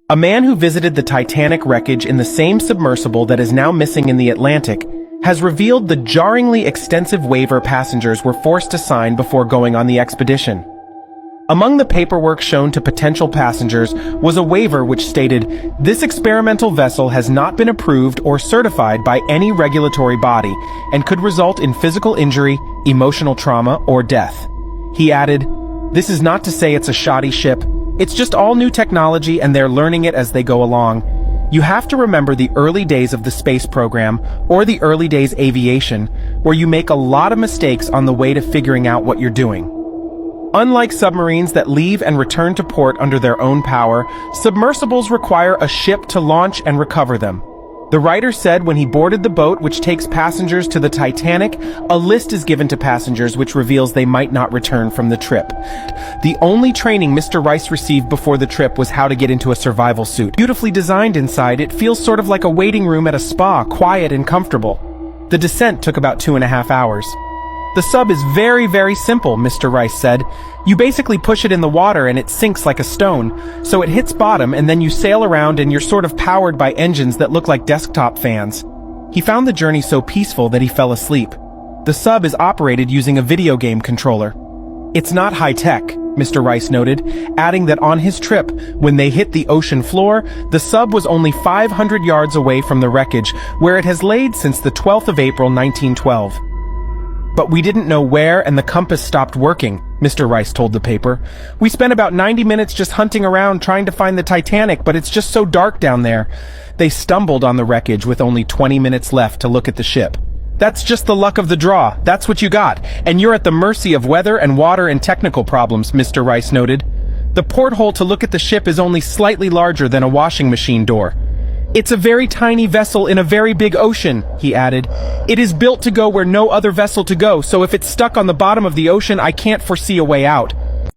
A man who visited the Titanic wreckage in the same submersible that is now missing in the Atlantic has revealed the jarringly extensive waiver passengers were forced to sign before going on the expedition. Among the paperwork shown to potential passengers was a waiver which stated, "This experimental vessel has not been approved or certified by any regulatory body and could result in physical injury, emotional trauma, or death." He added, "This is not to say it's a shoddy ship. It's just all new technology and they're learning it as they go along. You have to remember the early days of the space program, or the early days aviation, where you make a lot of mistakes on the way to figuring out what you're doing." Unlike submarines that leave and return to port under their own power, submersibles require a ship to launch and recover them. The writer said when he boarded the boat which takes passengers to the Titanic, a list is given to passengers which reveals they might not return from the trip. The only training Mr. Rice received before the trip was how to get into a survival suit. Beautifully designed inside, it feels sort of like a waiting room at a spa, quiet and comfortable. The descent took about 2.5 hours. "The sub is very, very simple," Mr. Rice said. "You basically push it in the water and it sinks like a stone, so it hits bottom and then you sail around and you're sort of powered by engines that look like desktop fans." He found the journey so peaceful that he fell asleep. The sub is operated using a video game controller. "It's not high-tech," Mr. Rice noted, adding that on his trip, when they hit the ocean floor, the sub was only 500 yards away from the wreckage, where it has laid since the 12th of April 1912. "But we didn't know where and the compass stopped working," Mr. Rice told the paper. "We spent about 90 minutes just hunting around trying to find the Titanic, but it's just so dark down there." They stumbled on the wreckage with only 20 minutes left to look at the ship. "That's just the luck of the draw. That's what you got. And you're at the mercy of weather and water and technical problems," Mr. Rice noted. "The porthole to look at the ship is only slightly larger than a washing machine door. It's a very tiny vessel in a very big ocean," he added. "It is built to go where no other vessel to go, so if it's stuck on the bottom of the ocean, I can't foresee a way out.